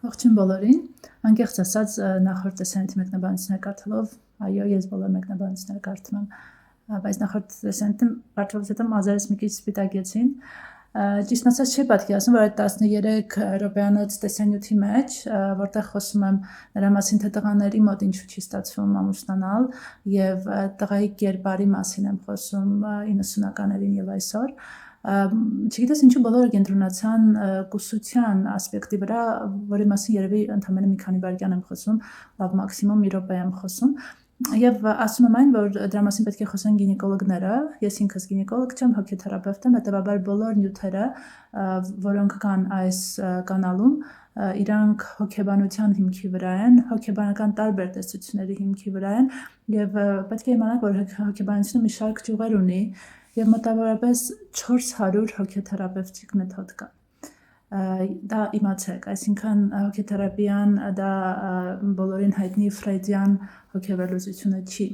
Ողջույն բոլորին, անկեղծ ասած նախորդ տեսանյութի մեկնաբանությունները կարդալով, այո, ես բոլոր մեկնաբանությունները կարդում եմ, բայց նախորդ տեսանյութում կարդալուց հետո մազերս մի քիչ սպիտակեցին, ճիշտն ասած չի պատկերացնում, որ այդ 13 րոպեանոց տեսանյութի մեջ, որտեղ խոսում եմ նրա մասին, թե տղաների մոտ ինչու չի ստացվում ամուսնանալ եւ տղայի կերպարի մասին եմ խոսում 90-ականներին եւ այսօր, չգիտես ինչու բոլորը կենտրոնացան կուսության ասպեկտի վրա, որի մասին երևի ընդամենը մի քանի վայրկյան եմ խոսում, լավ մաքսիմում մի րոպե եմ խոսում, եւ ասում եմ այն, որ դրա մասին պետք է խոսեն գինեկոլոգները, ես ինքս գինեկոլոգ չեմ, հոգեթերապևտ եմ, հետեւաբար բոլոր նյութերը, որոնք կան այս կանալում, իրանք հոգեբանության հիմքի վրա են, հոգեբանական տարբեր տեսությունների հիմքի վրա են եւ պետք է իմանաք, որ հոգեբանությունը մի շարք ճյուղեր ունի եւ մոտավորապես 400 հոգեթերապևտիկ մեթոդ կա։ Դա իմացեք, այսինքն հոգեթերապիան դա բոլորին հայտնի ֆրեյդյան հոգեվերլուծությունը չի։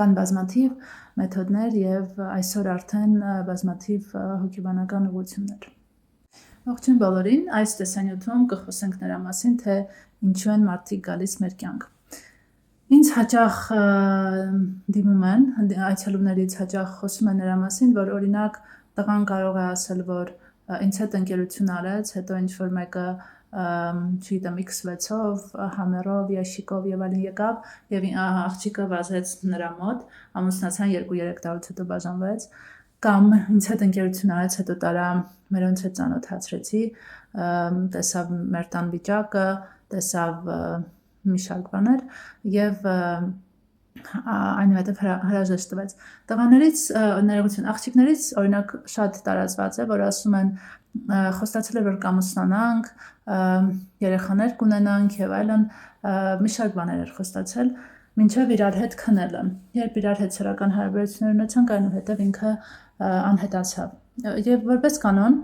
Կան բազմաթիվ մեթոդներ եւ այսօր արդեն բազմաթիվ հոգեբանական ուղղություններ։ Ողջույն բոլորին, այս տեսանյութում կխոսենք նրա մասին, թե ինչու են մարդիկ գալիս մեր կյանք։ Ինձ հաճախ դիմում են, այցելուներից հաճախ խոսում են նրա մասին, որ օրինակ տղան կարող է ասել, որ ինձ հետ ընկերություն արեց, հետո ինչ-որ մեկը, չգիտեմ, X6-ով, համերով, ящикով եւ այլն եկավ եւ աղջիկը վազեց նրա մոտ, ամուսնացան 2-3 տարուց հետո բաժանվեց, կամ ինձ հետ ընկերություն արեց, հետո տարա մերոնց հետ ծանոթացրեցի, տեսավ մեր տան վիճակը, տեսավ մի շարք բաներ եւ այնուհետև հրաժեշտ տվեց։ Տղաներից ներողություն, աղջիկներից օրինակ շատ տարածված է, որ ասում են խոստացել է, որ կամուսնանանք, երեխաներ կունենանք եւ այլն, մի շարք բաներ էր խոստացել, մինչեւ իրար հետ քնելը։ Երբ իրար հետ սեռական հարաբերություններ ունեցանք, այնուհետև ինքը անհետացավ։ Եվ որպես կանոն,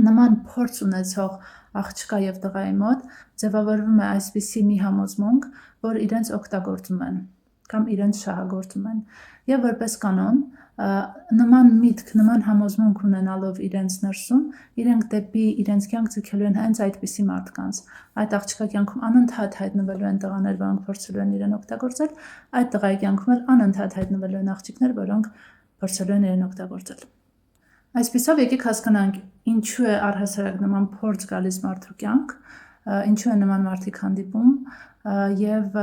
նման փորձ ունեցող աղջկա եւ տղայի մոտ ձևավորվում է այսպիսի մի համոզմունք, որ իրենց օգտագործում են կամ իրենց շահագործում են եւ որպես կանոն նման միտք, նման համոզմունք ունենալով իրենց ներսում, իրենք դեպի իրենց կյանք ձգելու են հենց այդպիսի մարդկանց։ Այդ աղջկա կյանքում անընդհատ հայտնվելու են տղաներ, որոնք փորձելու են իրեն օգտագործել, այդ տղայի կյանքում էլ անընդհատ հայտնվելու են աղջիկներ, որոնք փորձելու են իրեն օգտագործել։ Այսպիսով եկեք հասկանանք ինչու է առհասարակ նման փորձ գալիս մարդու կյանք, ինչու են նման մարդիկ հանդիպում եւ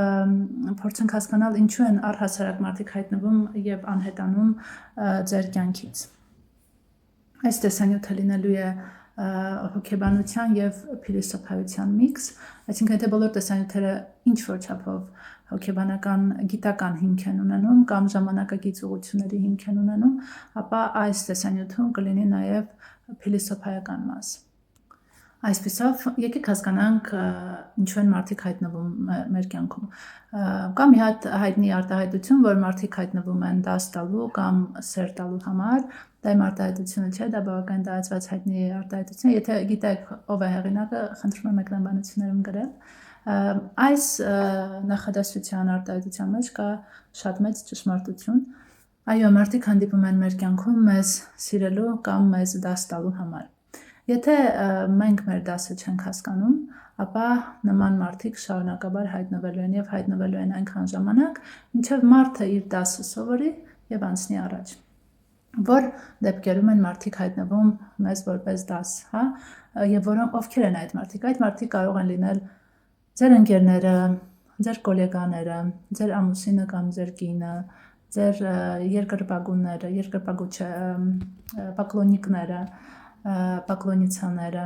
փորձենք հասկանալ ինչու են առհասարակ մարդիկ հայտնվում եւ անհետանում ձեր կյանքից։ Այս տեսանյութը լինելու է հոգեբանության եւ փիլիսոփայության միքս, այսինքն եթե բոլոր տեսանյութերը ինչ որ չափով հոգեբանական գիտական հիմք են ունենում կամ ժամանակակից ուղղությունների հիմք են ունենում, ապա այս տեսանյութում կլինի նաեւ փիլիսոփայական մաս։ Այսպիսով եկեք հասկանանք ինչու են մարդիկ հայտնվում մեր կյանքում։ Կա մի հատ հայտնի արտահայտություն, որ մարդիկ հայտնվում են դաս տալու կամ սեր տալու համար, դա իմ արտահայտությունը չէ, դա բավական տարածված հայտնի արտահայտություն, եթե գիտեք ով է հեղինակը, խնդրում եմ մեկնաբանություններում գրել։ Այս նախադասության արտահայտության մեջ կա շատ մեծ ճշմարտություն։ Այո, մարդիկ հանդիպում են մեր կյանքում մեզ սիրելու կամ մեզ դաս տալու համար։ Եթե մենք մեր դասը չենք հասկանում, ապա նման մարդիկ շարունակաբար հայտնվելու են եւ հայտնվելու են այնքան ժամանակ, մինչեւ մարդը իր դասը սովորի եւ անցնի առաջ։ Որ դեպքերում են մարդիկ հայտնվում մեզ որպես դաս, հա, եւ ովքեր են այդ մարդիկ։ Այդ մարդիկ կարող են լինել ձեր ընկերները, ձեր գոլեգաները, ձեր ամուսինը կամ ձեր կինը, ձեր երկրպագուները, երկրպագուչը, պակլոնիկները, պակլոնիցաները,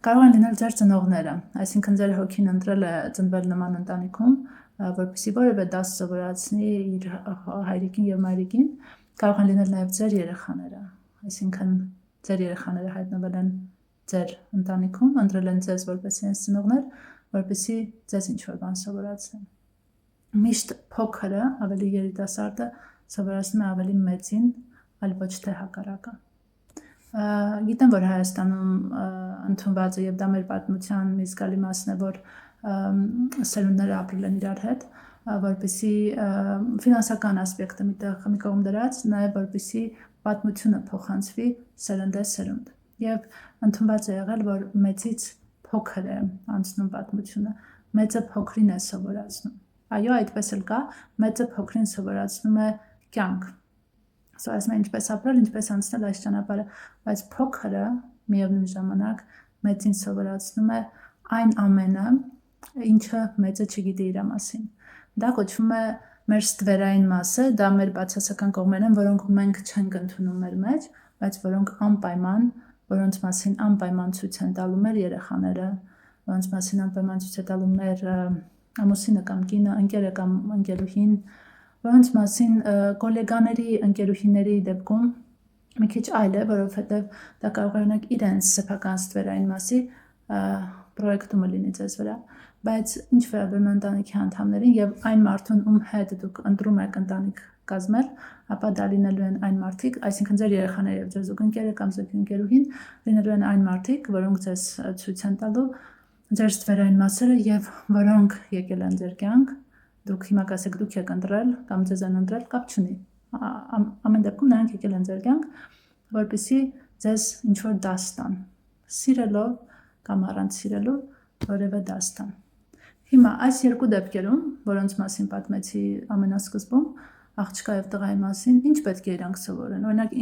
կարող են լինել ձեր ծնողները, այսինքն ձեր հոգին ընտրել է ծնվել նման ընտանիքում, որպեսզի որևէ դաս սովորացնի իր հայրիկին եւ մայրիկին, կարող են լինել նաեւ ձեր երեխաները, այսինքն ձեր երեխաները հայտնվել են ձեր ընտանիքում, ընտրել են ձեզ որպես իրենց ծնողներ, որպեսզի ձեզ ինչ-որ բան սովորացնեն։ Միշտ փոքրը, ավելի երիտասարդը սովորացնում է ավելի մեծին, այլ ոչ թե հակառակը։ Գիտեմ, որ Հայաստանում ընդունված է եւ դա մեր պատմության մի զգալի մասն է, որ սերունդները ապրել են իրար հետ, որպեսզի ֆինանսական ասպեկտը մի կողմ դրած, նաեւ որպեսզի պատմությունը փոխանցվի սերնդե սերունդ։ Եվ ընդունված է եղել, որ մեծից փոքր է անցնում պատմությունը, մեծը փոքրին է սովորացնում։ Այո, այդպես էլ կա, մեծը փոքրին սովորացնում է կյանք։ Սովորացնում է ինչպես ապրել, ինչպես անցնել այս ճանապարհը, բայց փոքրը միևնույն ժամանակ մեծին սովորացնում է այն ամենը, ինչը մեծը չգիտի իր մասին։ Դա կոչվում է մեր ստվերային մասը, դա մեր բացասական կողմերն են, որոնք մենք չենք ընդունում մեր մեջ, բայց որոնց մասին անպայման ցույց են տալու մեր երեխաները, որոնց մասին անպայման ցույց է տալու մեր ամուսինը կամ կինը, ընկերը կամ ընկերուհին, որոնց մասին գոլեգաների, ընկերուհիների դեպքում մի քիչ այլ է, որովհետև դա կարող է ունենալ իրենց սեփական ստվերային մասի պրոյեկտումը լինի ձեզ վրա, բայց ինչ վերաբերում է ընտանիքի անդամներին եւ այն մարդուն, ում հետ դուք ընտրում եք ընտանիք կազմել, ապա դա լինելու են այն մարդիկ, այսինքն ձեր երեխաները եւ ձեր զուգընկերը կամ զուգընկերուհին լինելու են այն մարդիկ, որոնք ձեզ ցույց են տալու ձեր ստվերային մասերը եւ որոնք եկել են ձեր կյանք, դուք հիմա կասեք դուք եք ընտրել կամ ձեզ են ընտրել, կապ չունի։ Ամեն դեպքում նրանք եկել են ձեր կյանք, որպեսզի ձեզ ինչ որ դաս տան, սիրելով կամ առանց սիրելու որևէ դաս տան։ Հիմա այս երկու դեպքերում, որոնց մասին պատմեցի ամենասկզբում, աղջկա եւ տղայի մասին, ինչ պետք է իրանք սովորեն։ Օրինակ,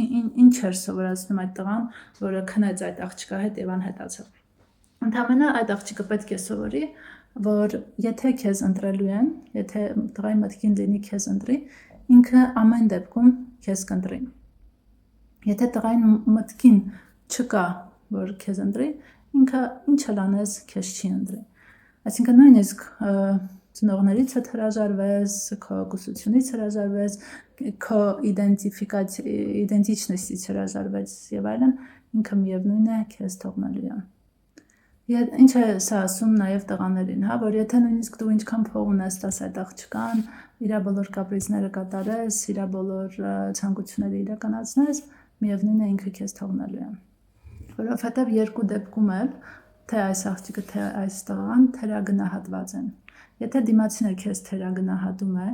ինչ էր սովորացնում այդ տղան, որը քնեց այդ աղջկա հետ եւ անհետացավ։ Ընդհանրապես այդ աղջիկը պետք է սովորի, որ եթե քեզ ընտրելու են, եթե տղայի մտքին լինի քեզ ընտրի, ինքը ամեն դեպքում քեզ կընտրի։ Եթե տղային մտքին չկա, որ քեզ ընտրի, ինքը ինչ էլ անես, քեզ չի ընտրի։ Այսինքն նույնիսկ ծնողներից հրաժարվես, քո կուսությունից հրաժարվես, քո իդենտիչնեսից հրաժարվես եւ այլն, ինքը միևնույն է քեզ թողնելու է։ Ինչ է սա ասում նաև տղաներին, հա, որ եթե նույնիսկ դու ինչքան փող ունես տաս այդ աղջկան, իր բոլոր կապրիզները կատարես, իր բոլոր ցանկությունները իրականացնես, միևնույն է ինքը քեզ թողնելու է։ Որովհետև երկու դեպքում էլ թե այս աղջիկը, թե այս տղան թերագնահատված են։ Եթե դիմացինը քեզ թերագնահատում է,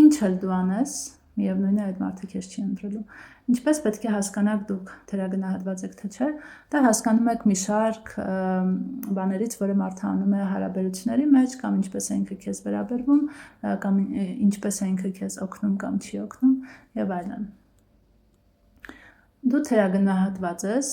ինչ էլ դու անես, միևնույն է այդ մարդը քեզ չի ընտրելու։ Ինչպես պետք է հասկանաք դուք թերագնահատված եք թե չէ, դա հասկանում եք մի շարք բաներից, որը մարդը անում է հարաբերությունների մեջ, կամ ինչպես է ինքը քեզ վերաբերվում, կամ ինչպես է ինքը քեզ օգնում կամ չի օգնում եւ այլն։ Դու թերագնահատված ես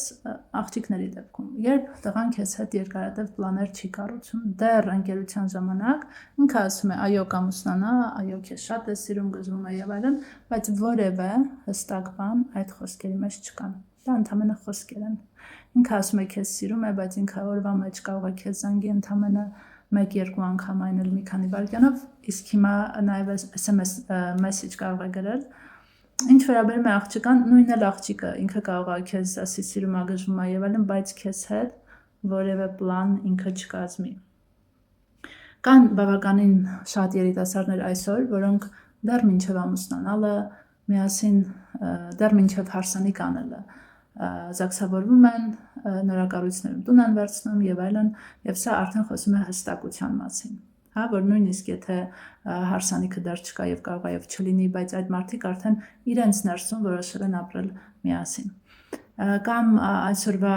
աղջիկների դեպքում, երբ տղան քեզ հետ երկարատև պլաներ չի կառուցում, դեռ ընկերության ժամանակ ինքը ասում է այո կամուսնանա, այո քեզ շատ է սիրում, գժվում է եւ այլն, բայց որևէ հստակ բան այդ խոսքերի մեջ չկան։ Դա ընդհանրապես խոսքեր են։ Ինքը ասում է քեզ սիրում է, բայց ինքը օրվա մեջ կարող է քեզ զանգի ընդհանրապես 1-2 անգամ այն էլ մի քանի վայրկյանով, իսկ հիմա նաեւ SMS message կարող է գրել։ Ինչ վերաբերում է աղջկան, նույնն էլ աղջիկը, ինքը կարող է քեզ ասի սիրում է, գժվում է եւ այլն, բայց քեզ հետ որևէ պլան ինքը չկազմի։ Կան բավականին շատ երիտասարդներ այսօր, որոնք դեռ մինչև ամուսնանալը, միասին դեռ մինչև հարսանիք անելը զաքսավորվում են, նորակառույցներում տուն են վերցնում եւ այլն, եւ սա արդեն խոսում է հստակության մասին։ Հա, որ նույնիսկ եթե հարսանիքը դեռ չկա եւ կարող է եւ չլինի, բայց այդ մարդիկ արդեն իրենց ներսում որոշել են ապրել միասին։ Կամ այսօրվա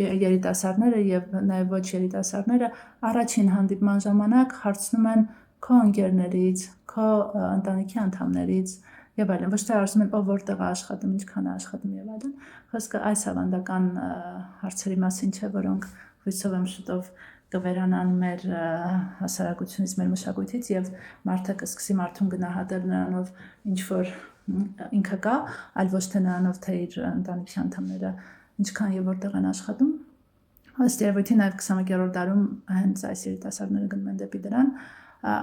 երիտասարդները եւ նաեւ ոչ երիտասարդները առաջին հանդիպման ժամանակ հարցնում են քո ընկերներից, քո ընտանիքի անդամներից եւ այլն, ոչ թե հարցնում են ով որտեղ է աշխատում, ինչքան է աշխատում եւ այլն։ Խոսքը այս ավանդական հարցերի մասին չէ, որոնք հույսով եմ շուտով կվերանան մեր հասարակությունից, մեր մշակույթից եւ մարդը կսկսի մարդուն գնահատել նրանով ինչ որ ինքը կա, այլ ոչ թե նրանով թե իր ընտանիքի անդամները ինչքան եւ որտեղ են աշխատում։ Ըստ երևույթի նաեւ 21-րդ դարում հենց այս երիտասարդները գնում են դեպի դրան,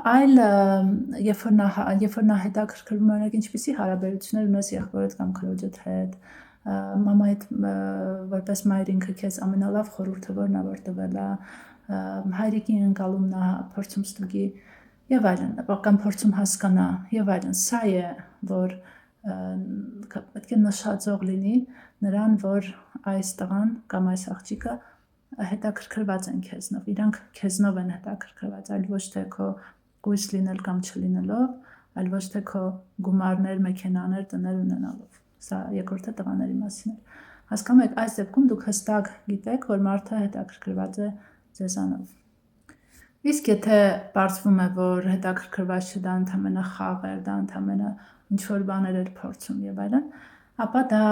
այլ երբ որ նա հետաքրքրվում է օրինակ ինչպիսի հարաբերություններ ունես եղբորդ կամ քրոջդ հետ, մամայդ որպես մայր ինքը քեզ ամենալավ խորհուրդը որն է որ տվել է, հայրիկի ընկալումն է փորձում ստուգի եւ այլն, կամ փորձում հասկանա եւ այլն, սա է որ պետք է նշածող լինի նրան, որ այս տղան կամ այս աղջիկը հետաքրքրված են քեզնով, իրանք քեզնով են հետաքրքրված, այլ ոչ թե քո գույս լինել կամ չլինելով, այլ ոչ թե քո գումարներ, մեքենաներ, տներ ունենալով։ Սա երկրորդը տղաների մասին է։ Հասկանում եք, այս դեպքում դուք հստակ գիտեք, որ մարդը հետաքրքրված է ձեզանով։ Իսկ եթե պարզվում է, որ հետաքրքրված չէ, դա ընդհանրապես խաղ էր, դա ընդհանրապես ինչ-որ բաներ էր փորձում եւ այլն, ապա դա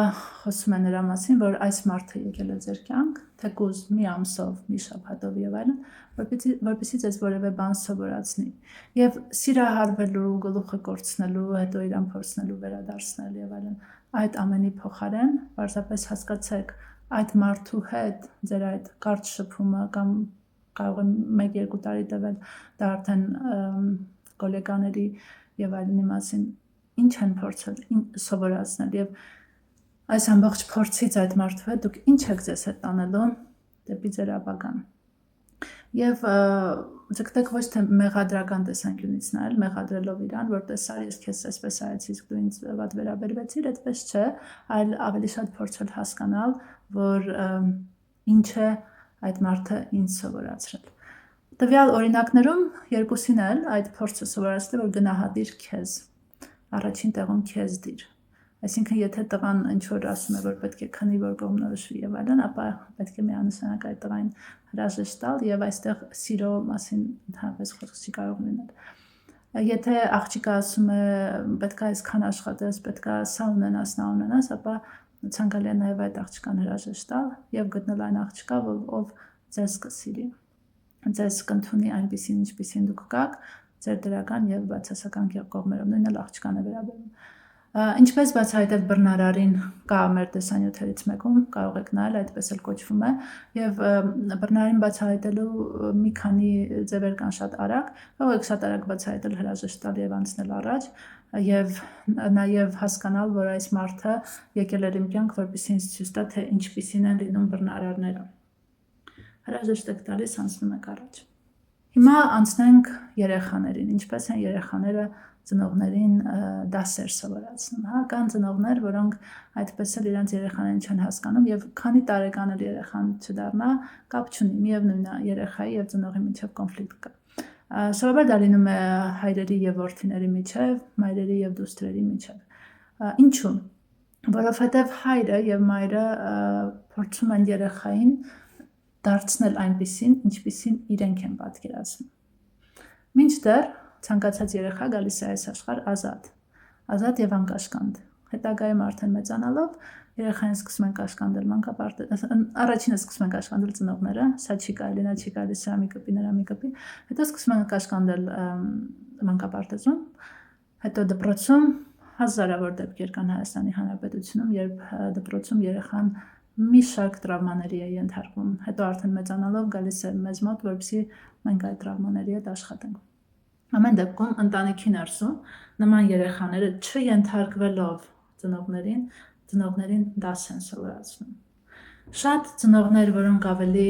խոսում է նրա մասին, որ այս մարդը եկել է ձեր կյանք, թեկուզ մի ամսով, մի շաբաթով եւ այլն, որպեսզի ձեզ որևէ բան սովորացնի։ Եվ սիրահարվելու, գլուխը կորցնելու, հետո իրան փորձնելու վերադարձնել եւ այլն, այդ ամենի փոխարեն պարզապես հասկացեք այդ մարդու հետ ձեր այդ կարճ շփումը կամ կարող է 1-2 տարի տևել, դա արդեն գոլեգաների եւ այլնի մասին ինչ են փորձել սովորացնել եւ այս ամբողջ փորձից այդ մարդու հետ դուք ինչ եք ձեզ հետ տանելու դեպի ձեր ապագան։ Եվ ձգտեք ոչ թե մեղադրական տեսանկյունից նայել, մեղադրելով իրան, որ տեսար ես քեզ այսպես արեցի, իսկ դու ինձ վատ վերաբերվեցիր, այդպես չէ, այլ ավելի շատ փորձել հասկանալ, որ ինչ է այդ մարդը ինձ սովորացրել։ Տվյալ օրինակներում երկուսին էլ այդ փորձը սովորացրել, որ գնահատիր քեզ, առաջին տեղում քեզ դիր։ Այսինքն, եթե տղան ինչ-որ ասում է, որ պետք է քնի, որ կողմնորոշվի եւ այլն, ապա պետք է միանշանակ այդ տղային հրաժեշտ տալ եւ այստեղ սիրո մասին ընդհանրապես խոսք չի կարող լինել։ Եթե աղջիկը ասում է, պետք է այսքան աշխատես, պետք է սա ունենաս, նա ունենաս, ապա ցանկալի է նաեւ այդ աղջկան հրաժեշտ տալ եւ գտնել այն աղջկա, ով ձեզ կսիրի, ձեզ կընդունի այնպիսին, ինչպիսին դուք կաք, ձեր դրական եւ բացասական կողմերով, նույնն էլ աղջկան է վերաբերում։ Ինչպես բացահայտել բռնարարին կա մեր տեսանյութերից մեկում, կարող եք նայել, այդպես էլ կոչվում է, եւ բռնարարին բացահայտելու մի քանի ձևեր կան շատ արագ, կարող եք շատ արագ բացահայտել, հրաժեշտ տալ եւ անցնել առաջ, եւ նաեւ հասկանալ, որ այս մարդը եկել էր իմ կյանք, որպեսզի ինձ ցույց տա, թե ինչպիսին են լինում բռնարարները։ Հրաժեշտ եք տալիս, անցնում եք առաջ։ Հիմա անցնենք երեխաներին, ինչպես են երեխաները ծնողներին դասեր սովորացնում, հա, կան ծնողներ, որոնք այդպես էլ իրենց երեխաներին չեն հասկանում եւ քանի տարեկան էլ երեխան չդառնա, կապ չունի, միևնույնն է, երեխայի եւ ծնողի միջեւ կոնֆլիկտ կա։ Սովորաբար դա լինում է հայրերի եւ որդիների միջեւ, մայրերի եւ դուստրերի միջեւ։ Ինչու՞։ Որովհետեւ հայրը եւ մայրը փորձում են երեխային դարձնել այնպիսին, ինչպիսին իրենք են պատկերացնում։ Մինչդեռ ցանկացած երեխա գալիս է այս աշխարհ ազատ եւ անկաշկանդ։ Հետագայում արդեն մեծանալով երեխային սկսում են կաշկանդել առաջինը սկսում են կաշկանդել ծնողները, սա չի կարելի, նա չի կարելի, սրա մի կպի, նրա մի կպի, հետո սկսում են կաշկանդել մանկապարտեզում, հետո դպրոցում, հազարավոր դեպքեր կան Հայաստանի Հանրապետությունում, երբ դպրոցում երեխան մի շարք տրավմաների է ենթարկվում, հետո արդեն մեծանալով գալիս է մեզ մոտ, որպեսզի մենք այդ տրավմաների հետ աշխատենք։ Ամեն դեպքում ընտանիքի ներսում նման երեխաները չենթարկվելով ծնողներին դաս են սովորացնում։ Շատ ծնողներ, որոնք ավելի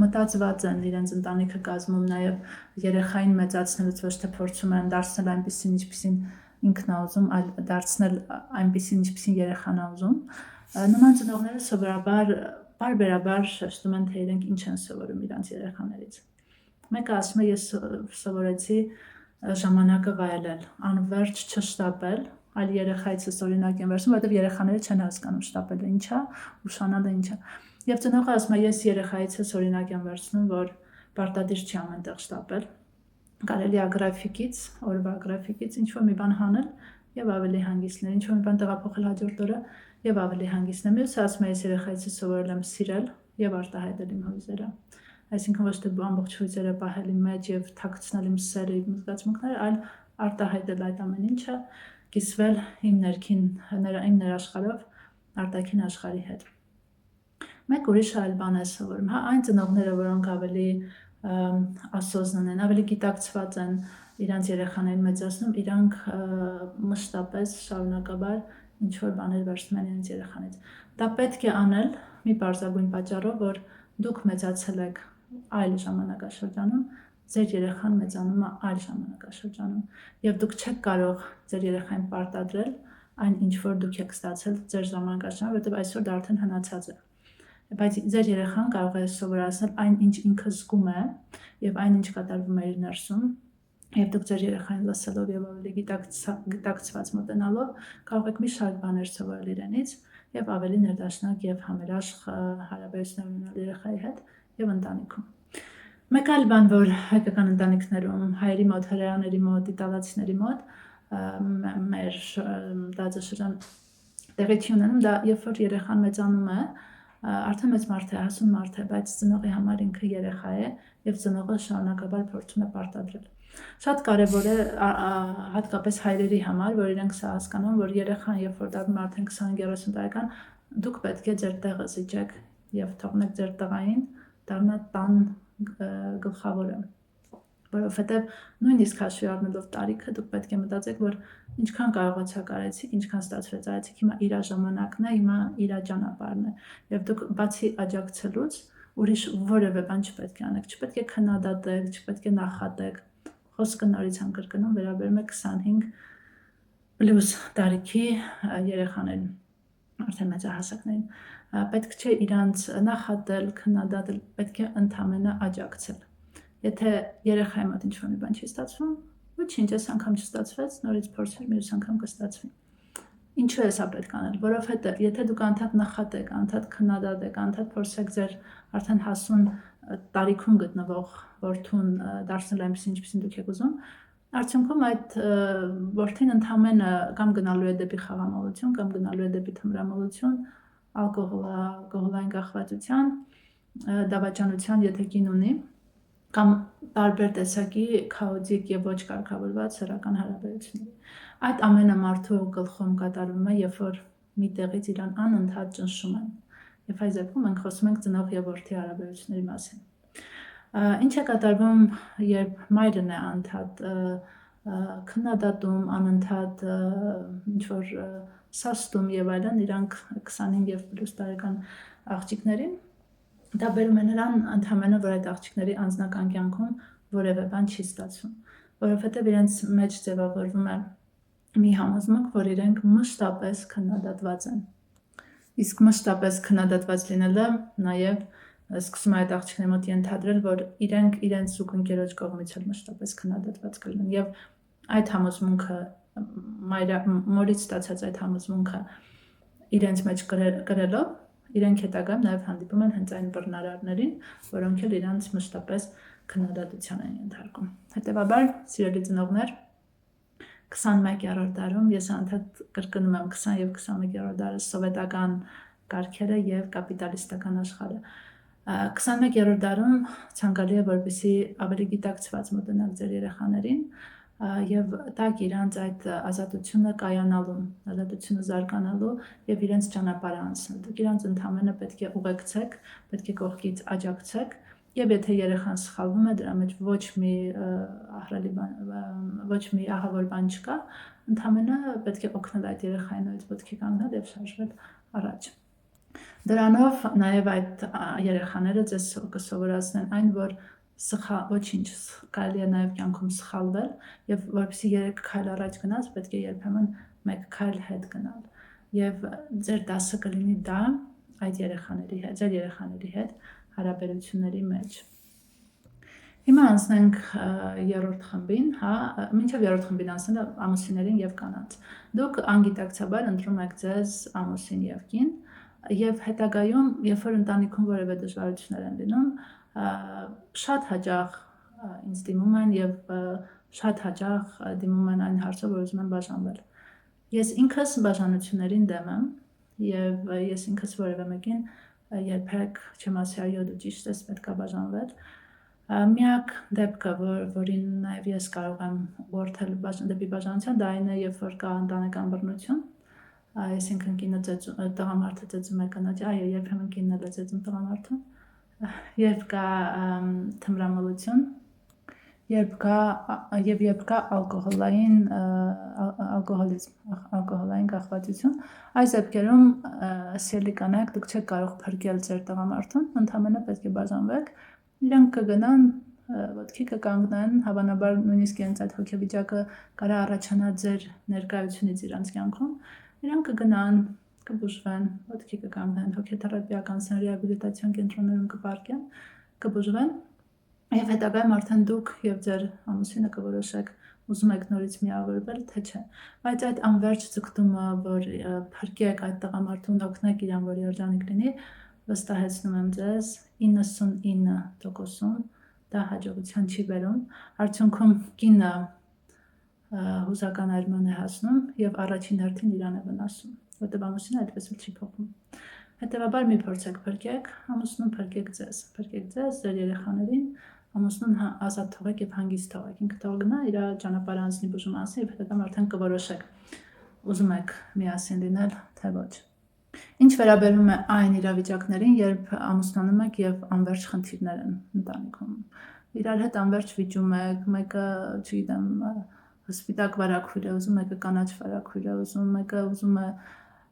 մտածված են իրենց ընտանիքը կազմում, նաև երեխային մեծացնելուց ոչ թե փորձում են դարձնել այնպիսին, ինչպիսին ինքն է ուզում, այլ դարձնել այնպիսին, ինչպիսին երեխան է ուզում, նման ծնողները սովորաբար բարբերաբար շեշտում են, թե իրենք ինչ են սովորում իրենց երեխաներից։ Մեկը ասում է, ես սովորեցի ժամանակը վայելել, անverջ չշտապել, այլ երեխայիցս օրինակ եմ վերցնում, որովհետև երեխաները չեն հասկանում շտապելը ինչ է, ուշանալը ինչ է։ Եվ ծնողը ասում է, ես երեխայիցս օրինակ եմ վերցնում, որ պարտադիր չի ամենտեղ շտապել, կարելի է գրաֆիկից, օրվա գրաֆիկից ինչ-որ մի բան հանել եւ ավելի հանգիստ լինել, ինչ-որ մի բան տեղափոխել հաջորդ օրը եւ ավելի հանգիստ լինել։ Մյուսը ասում է, ես երեխայիցս սովորել եմ սիրել եւ արտահայտել իմ հույզերը։ Այսինքն ոչ թե ամբողջ հույզերը պահել իմ մեջ եւ թաքցնել իմ սերը, իմ զգացմունքները, այլ արտահայտել այդ ամեն ինչը, կիսվել իմ ներքին, իմ ներաշխարհով արտաքին աշխարհի հետ։ Մեկ ուրիշ այլ բան է սովորում, հա, այն ծնողները, որոնք ավելի ասոզնան են, ավելի գիտակցված են իրանց երեխաներին մեծացնում, իրանք մշտապես շարունակաբար ինչ-որ բաներ վերցնում են իրենց երեխանից։ Դա պետք է անել մի պարզագույն պատճառով, որ դուք մեծացել եք այլ ժամանակաշրջանում, ձեր երեխան մեծանում է այլ ժամանակաշրջանում եւ դուք չեք կարող ձեր երեխային պարտադրել այն ինչ որ դուք եք ստացել ձեր ժամանակաշրջանում, որովհետեւ այսօր դա արդեն հնացած է։ Բայց ձեր երեխան կարող է սովորացնել այն ինչ ինքը զգում է եւ այն ինչ կատարվում է իր ներսում, եւ դուք ձեր երեխային լսելով եւ ավելի գիտակցված մոտենալով կարող եք մի շարք բաներ սովորել իրենից եւ ավելի ներդաշնակ եւ համերաշխ հարաբերություններ ունենալ երեխայի հետ եւ ընտանիքում։ Մեկ այլ բան, որ հայկական ընտանիքներում, հայերի մոտ, հրեաների մոտ, իտալացիների մոտ մեր տարածաշրջան տեղի չի ունենում, դա երբ որ երեխան մեծանում է, արդեն մեծ մարդ է, հասուն մարդ է, բայց ծնողի համար ինքը երեխա է եւ ծնողը շարունակաբար փորձում է պարտադրել։ Շատ կարևոր է հատկապես հայրերի համար, որ իրենք սա հասկանան, որ երեխան երբ որ դառնում արդեն 20-30 տարեկան, դուք պետք է ձեր տեղը զիջեք եւ թողնեք ձեր տղային դառնա տան գլխավորը, որովհետև նույնիսկ հաշվի առնելով տարիքը դուք պետք է մտածեք, որ ինչքան կարողացա կարեցիք, ինչքան ստացվեց արեցիք, հիմա իր ժամանակն է, հիմա իր ճանապարհն է, եւ դուք բացի աջակցելուց ուրիշ որևէ բան չպետք է անեք, չպետք է քննադատեք, չպետք է նախատեք։ Խոսքը նորից եմ կրկնում, վերաբերում է 25+ տարիքի երեխաներին, արդեն մեծահասակներին։ Պետք չէ իրանց նախատել, քննադատել, պետք է ընդամենը աջակցել։ Եթե երեխայի մոտ ինչ-որ մի բան չի ստացվում, ոչինչ, այս անգամ չստացվեց, նորից փորձել, մյուս անգամ կստացվի։ Ինչու է սա պետք անել, որովհետև եթե դուք անդադ նախատեք, անդադ քննադատեք, անդադ փորձեք ձեր արդեն հասուն տարիքում գտնվող որդուն դարձնել այնպես, ինչպեսին դուք եք ուզում, արդյունքում այդ որդին ընդամենը կամ գնալու է դեպի խաղամոլություն, կամ գնալու է դեպի թմրամոլություն, ալկոհոլային կախվածության, դավաճանության, եթե կին ունի, կամ տարբեր տեսակի քաոտիկ եւ ոչ կարգավորված սեռական հարաբերությունների։ Այդ ամենը մարդու գլխում կատարվում է, երբ որ մի տեղից իրան անընդհատ ճնշում են։ Եվ այս դեպքում մենք խոսում ենք ծնող եւ որդի հարաբերությունների մասին։ Ինչ է կատարվում, երբ մայրն է անընդհատ քննադատում, անընդհատ ինչ-որ սաստում եւ այլն իրանք 25 եւ պլյուս տարեկան աղջիկներին, դա բերում է նրան ընդհանրապես, որ այդ աղջիկների անձնական կյանքում որևէ բան չի ստացվում, որովհետև իրենց մեջ ձևավորվում է մի համոզմունք, որ իրենք մշտապես քննադատված են։ Իսկ մշտապես քննադատված լինելը նաև սկսում է այդ աղջիկների մոտ ենթադրել, որ իրենք իրենց զուգընկերոջ կողմից էլ մշտապես քննադատված կլինեն, եւ այդ համոզմունքը մորից ստացած այդ համոզմունքը իրենց մեջ կրելով, իրենք հետագայում նաև հանդիպում են հենց այն բռնարարներին, որոնք էլ իրանց մշտապես քննադատության են ենթարկում։ Հետևաբար, սիրելի ծնողներ, 21-րդ դարում ես անդադ կրկնում եմ 20 եւ 21-րդ դարը սովետական կարգերը եւ կապիտալիստական աշխարհը։ 21-րդ դարում ցանկալի է, որպեսզի ավելի գիտակցված մոտենաք ձեր երեխաներին եւ տակ իրանց այդ ազատությունը կայանալու, ազատությունը զարգանալու եւ իրենց ճանապարհը անցնել։ Դուք իրանց ընդհանրապես պետք է ուղեկցեք, պետք է կողքից աջակցեք եւ եթե երեխան սխալվում է, դրա մեջ ոչ մի ահռելի բան, ոչ մի ահավոր բան չկա, ընդհանրապես պետք է օգնել այդ երեխային նորից ոտքի կանգնել եւ շարժվել առաջ։ Դրանով նաև այդ երեխաները ձեզ կսովորացնեն այն, որ ոչինչ կարելի է նաև կյանքում սխալվել եւ որպեսզի 3 քայլ առաջ գնաս, պետք է երբեմն 1 քայլ հետ գնալ։ Եվ ձեր դասը կլինի դա այդ երեխաների հետ, ձեր երեխաների հետ հարաբերությունների մեջ։ Հիմա անցնենք 3-րդ խմբին, մինչև 3-րդ խմբին անցնելը ամուսիններին եւ կանանց։ Դուք անգիտակցաբար ընտրում եք ձեզ ամուսին եւ կին, եւ հետագայում, երբ որ ընտանիքում որևէ դժվարություններ են լինում, շատ հաճախ ինձ դիմում են եւ շատ հաճախ դիմում են այն հարցով, որ ուզում են բաժանվել։ Ես ինքս բաժանություններին դեմ եմ եւ ես ինքս որևէ մեկին երբեք չեմ ասի այո դու ճիշտ ես, պետք է բաժանվել։ Միակ դեպքը, որին նաև ես կարող եմ ուղղորդել դեպի բաժանության, դա այն է, երբ որ կա ընտանեկան բռնություն, այսինքն կինը տղամարդը ծեծում է կնոջ, այո, երբեմն կինն էլ է ծեծում տղամարդուն, երբ կա թմրամոլություն, երբ կա ալկոհոլիզմ, կախվածություն, այս դեպքերում սիրելի կանայք, դուք չեք կարող փրկել ձեր տղամարդուն, ընդհանրապես պետք է բաժանվեք, իրանք կգնան, ոտքի կկանգնեն, հավանաբար նույնիսկ իրենց այդ հոգեվիճակը կարա առաջանա ձեր ներկայությունից իրանց կյանքում, իրանք կգնան, կբուժվեն, ոտքի կկանգնեն, հոգեթերապիական ռեաբիլիտացիոն կենտրոններում կպարկեն, կբուժվեն, եւ հետագայում արդեն դուք եւ ձեր ամուսինը կորոշեք ուզում եք նորից միավորվել, թե չէ։ Բայց այդ անverջ ձգտումը, որ փրկեք այդ տղամարդուն, օգնեք իրան, որ երջանիկ լինի, վստահեցնում եմ ձեզ 99%-ում դա հաջողության չի բերում, արդյունքում կինը հուզական այրման է հասնում եւ առաջին հերթին իրան է վնասում, որտեղ ամուսինը այդպես չի փոխում։ Հետևաբար մի փորձեք փրկեք ամուսնուն, փրկեք ձեզ, ձեր երեխաներին, ամուսնուն ազատ թողեք եւ հանգիստ թողեք, ինքը թող գնա իր ճանապարհը անցնի, բուժում անցնի եւ հետո արդեն կորոշեք ուզում եք միասին լինել, թե ոչ։ Ինչ վերաբերում է այն իրավիճակներին, երբ ամուսնանում եք եւ անverջ խնդիրներ են ընտանիքում, իրար հետ անverջ վիճում եք, մեկը, չգիտեմ, սպիտակ վարագույր է ուզում, մեկը կանաչ վարագույր է ուզում, մեկը ուզում է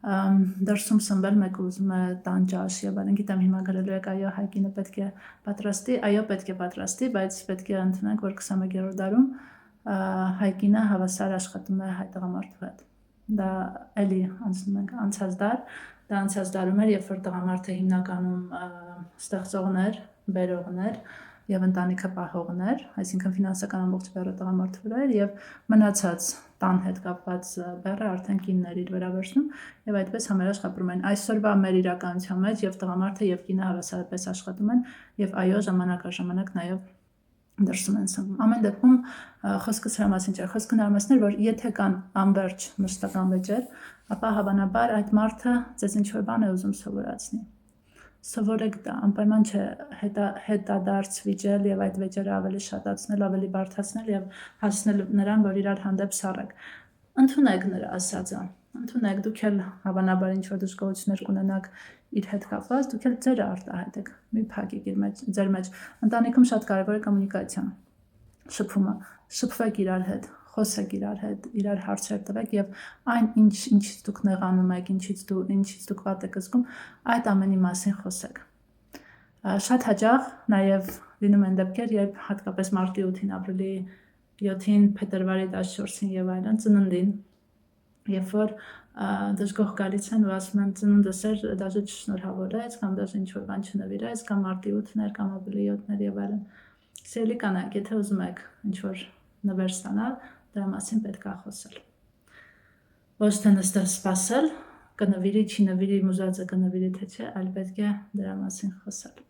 դրսում սնվել, մեկը ուզում է տանջաշ եւ այլն, գիտեմ հիմա գրելու եք այո հայկինը պետք է պատրաստի, այո պետք է պատրաստի, բայց պետք է ընդունենք, որ 21-րդ դարում հայկինը հավասար աշխատում է հայ տղամարդու հետ։ Դա էլի անցնում ենք անցած դար, դա անցած դարում էր, երբ որ տղամարդը հիմնականում ստեղծողներ, բերողներ եւ ընտանիքը պահողներ, այսինքն ֆինանսական ամբողջ բեռը տղամարդու վրա էր եւ մնացած տան հետ կապված բեռը արդեն կինն էր իր վրա վերցնում եւ այդպես համերաշխ ապրում են։ Այսօրվա մեր իրականության մեջ եւ տղամարդը եւ կինը հավասարապես աշխատում են եւ այո ժամանակ առ ժամանակ նաեւ դրսում են սնվում։ Ամեն դեպքում խոսքը սրա մասին չէ, խոսքը նրա մասն էր, որ եթե կան անverջ մշտական վեճեր, ապա հավանաբար այդ մարդը ձեզ ինչ-որ բան է ուզում սովորացնի։ Սովորեք դա, անպայման չէ հետադարձ վիճել եւ այդ վեճերը ավելի շատացնել, ավելի բարդացնել եւ հասնել նրան, որ իրար հանդեպ սառեք։ Ընդունեք նրա ասածը, ընդունեք, դուք էլ հավանաբար ինչ-որ դժգոհություններ կունենաք իր հետ կապված, դուք էլ ձերը արտահայտեք, մի փակեք ձեր մեջ։ Ընտանիքում շատ կարևոր է կոմունիկացիան, շփումը, շփվեք իրար հետ, խոսեք իրար հետ, իրար հարցեր տվեք եւ այն ինչից դուք նեղանում եք, ինչից դուք վատ եք զգում, այդ ամենի մասին խոսեք։ Շատ հաճախ նաեւ լինում են դեպքեր, երբ հատկապես մարտի 8-ին, ապրիլի 7-ին, փետրվարի 14-ին եւ այլն ծննդին, երբ որ դժգոհ գալիս են ու ասում են ծնունդս էր, դաժե չշնորհավորեց, կամ դաժե ինչ-որ բան չնվիրեց, կամ մարտի 8-ն էր, կամ ապրիլի 7-ն էր եւ այլն։ Սիրելի կանայք, եթե ուզում եք ինչ-որ նվեր ստանալ, դրա մասին պետք է խոսել։ Ոչ թե նստել սպասել, կնվիրի, չի նվիրի, մուզածը կնվիրի, թե չէ, այլ պետք է դրա մասին խոսել։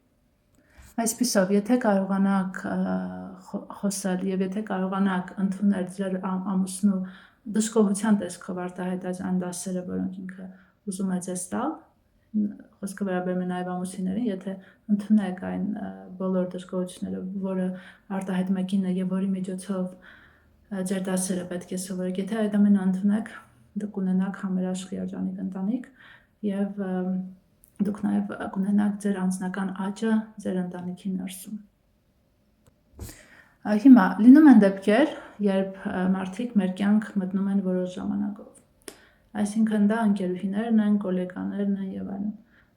Այսպիսով, եթե կարողանաք խոսել եւ եթե կարողանաք ընդունել ձեր ամուսնու դժգոհության տեսքով արտահայտած այն դասերը, որոնք ինքը ուզում է ձեզ տալ, խոսքը վերաբերում է նաեւ ամուսիններին, եթե ընդունեք այն բոլոր դժգոհությունները, որը արտահայտում է կինը եւ որի միջոցով ձեր դասերը պետք է սովորեք, եթե այդ ամենը ընդունեք, դուք կունենաք համերաշխ երջանիկ ընտանիք եւ դուք նաեւ կունենաք ձեր անձնական աճը ձեր ընտանիքի ներսում։ Հիմա լինում են դեպքեր, երբ մարդիկ մեր կյանք մտնում են որոշ ժամանակով։ Այսինքն դա ընկերուհիներն են, գոլեգաներն են եւ այլն։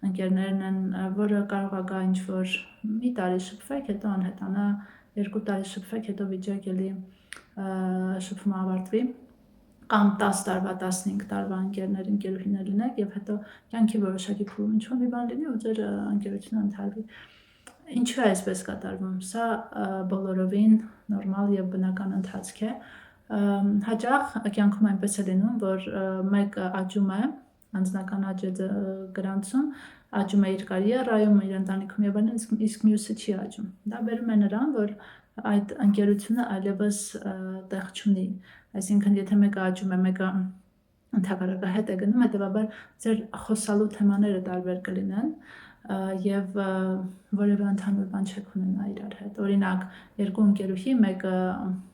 Ընկերներն են, որը կարող է գա ինչ-որ մի տարի շփվեք, հետո անհետանա, 2 տարի շփվեք, հետո վիճեք էլի շփումը ավարտվի, կամ 10 տարվա, 15 տարվա ընկերուհիներ լինեք եւ հետո կյանքի որոշակի փուլում ինչ-որ մի բան լինի ու ձեր ընկերությունը ընդհարվի։ Ինչու է այսպես կատարվում։ Սա բոլորովին նորմալ եւ բնական ընթացք է։ Հաճախ կյանքում այնպես է լինում, որ մեկը աճում է, անձնական աճ է գրանցում, աճում է իր կարիերայում, իր ընտանիքում եւ այլն, իսկ մյուսը չի աճում։ Դա բերում է նրան, որ այդ ընկերությունը այլևս տեղ չունի։ Այսինքն, եթե մեկը աճում է, մեկը ընդհանրապես հետ է գնում, հետեւաբար ձեր խոսալու թեմաները տարբեր կլինեն եւ որևէ ընդհանուր բան չեք ունենա իրար հետ։ Օրինակ, երկու ընկերուհի, մեկը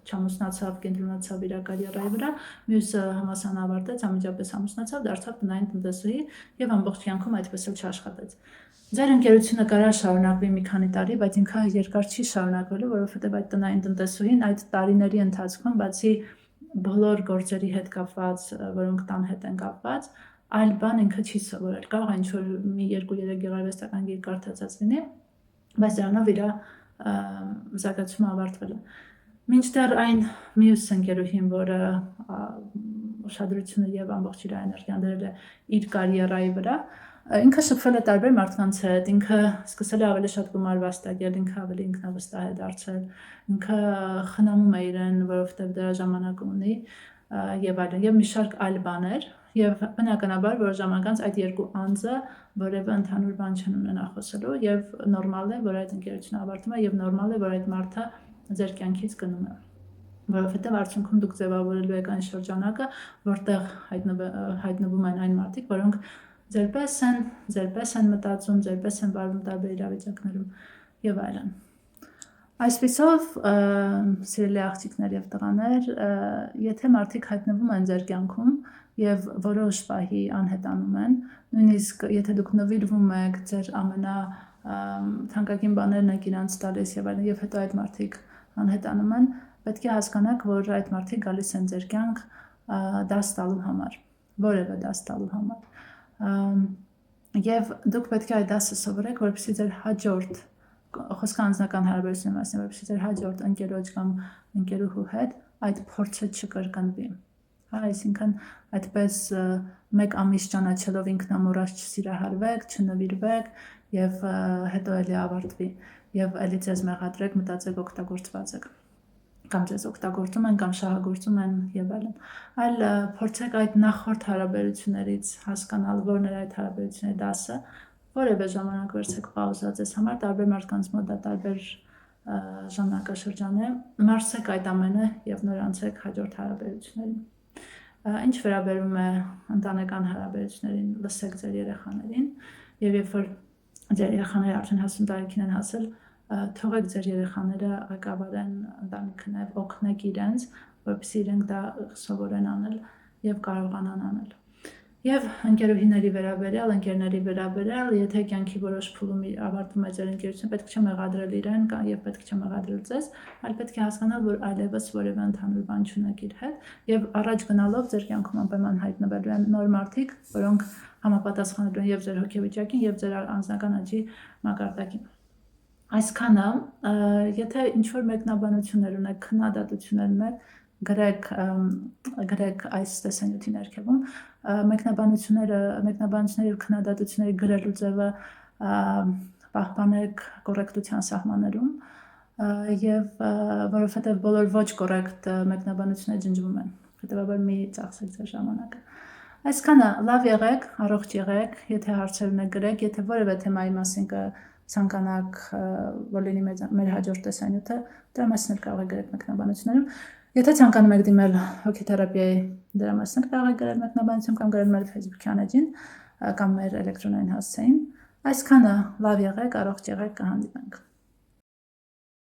չամուսնացավ, կենտրոնացավ իր կարիերայի վրա, մյուսը համալսարան ավարտեց, անմիջապես ամուսնացավ, դարձավ տնային տնտեսուհի եւ ամբողջ կյանքում այդպես էլ չաշխատեց։ Ձեր ընկերությունը կարա շարունակվի մի քանի տարի, բայց ինքը երկար չի շարունակվելու, որովհետեւ այդ տնային տնտեսուհին այդ տարիների ընթացքում, բացի բոլոր գործերի հետ կապված, որոնք տան հետ են կապված, այլ բան ինքը չի սովորել։ Կարող է ինչ-որ մի 2-3 գեղարվեստական գիր կարդացած լինի, բայց դրանով իր զարգացումը ավարտվել է։ Մինչդեռ այն մյուս ընկերուհին, որը ուշադրությունը եւ ամբողջ իր էներգիան դրել է իր կարիերայի վրա, ինքը շփվել է տարբեր մարդկանց հետ, ինքը սկսել է ավելի շատ գումար վաստակել, ինքը ավելի ինքնավստահ է դարձել, ինքը խնամում է իրեն, որովհետեւ դրա ժամանակը ունի եւ այլն, եւ մի շարք այլ բաներ, Եվ բնականաբար որ ժամանակ անց այդ երկու անձը որևէ ընդհանուր բան չեն ունենա խոսելու եւ նորմալ է որ այդ ընկերությունը ավարտվում է եւ նորմալ է որ այդ մարդը ձեր կյանքից գնում է որովհետեւ արդյունքում դուք ձևավորելու եք այն շրջանակը որտեղ հայտնվում են այն մարդիկ որոնք ձերպես են մտածում ձերպես են վարվում տարբեր իրավիճակներում եւ այլն Այսպիսով, սիրելի աղջիկներ եւ տղաներ, եթե մարդիկ հայտնվում են ձեր կյանքում եւ որոշ պահի անհետանում են, նույնիսկ եթե դուք նվիրվում եք ձեր ամենա թանկագին բաներն եք իրանց տալիս եւ այլն, եւ հետո այդ մարդիկ անհետանում են, պետք է հասկանաք, որ այդ մարդիկ գալիս են ձեր կյանք դաս տալու համար, որևէ դաս տալու համար։ Եվ դուք պետք է այդ դասը սովորեք, որպեսզի ձեր հաջորդ խոսքը անձնական հարաբերությունների մասին, որպեսզի ձեր հաջորդ ընկերոջ կամ ընկերուհու հետ այդ փորձը չկրկնվի։ Այսինքն այդպես մեկ ամիս ճանաչելով ինքնամոռաց չսիրահարվեք, չնվիրվեք եւ հետո էլի ավարտվի եւ էլի ձեզ մեղադրեք, մտածեք օգտագործված եք կամ ձեզ օգտագործում են կամ շահագործում են եւ այլն։ Այլ փորձեք այդ նախորդ հարաբերություններից հասկանալ որն է այդ հարաբերությունների դասը որևէ ժամանակ վերցեք պաուզա ձեզ համար տարբեր մարդկանց մոտ դա տարբեր ժամանակաշրջան է մարսեք այդ ամենը եւ նոր անցեք հաջորդ հարաբերություններին ինչ վերաբերում է ընտանեկան հարաբերություններին լսեք ձեր երեխաներին եւ երբ որ ձեր երեխաները արդեն հասուն տարիքին են հասել թողեք ձեր երեխաները ղեկավարեն ընտանիքն եւ օգնեք իրենց որպեսզի իրենք դա սովորեն անել եւ կարողանան անել Եվ ընկերուհիների վերաբերյալ, ընկերների վերաբերյալ, եթե կյանքի որոշ փուլում ավարտվում է ձեր ընկերությունը, պետք չէ մեղադրել իրեն եւ պետք չէ մեղադրել ձեզ, այլ պետք է հասկանալ, որ այլևս որևէ ընդհանուր բան չունեք իր հետ եւ առաջ գնալով ձեր կյանքում անպայման հայտնվելու են նոր մարդիկ, որոնք համապատասխանելու են եւ ձեր հոգեվիճակին եւ ձեր անձնական աճի մակարդակին։ Այսքանը, եթե ինչ-որ մեկնաբանություններ ունեք, քննադատություններ ունեք, գրեք այս տեսանյութի ներքևում մեկնաբանությունների եւ քննադատությունների գրելու ձևը պահպանեք կոռեկտության սահմաններում եւ որովհետեւ բոլոր ոչ կոռեկտ մեկնաբանությունները ջնջվում են հետեւաբար մի ծախսեք ձեր ժամանակը Այսքանը լավ եղեք առողջ եղեք եթե հարցեր ունեք գրեք եթե որևէ թեմայի մասին կցանկանաք որ լինի մեր հաջորդ տեսանյութը դրա մասին կարող եք գրել մեկնաբանություններում Եթե ցանկանում եք դիմել հոգեթերապիայի դրա մասին կարող եք գրել մեկնաբանություն կամ գրել մեր Facebook-յան էջին կամ մեր էլեկտրոնային հասցեին Այսքանը լավ եղեք, առողջ եղեք, կհանդիպենք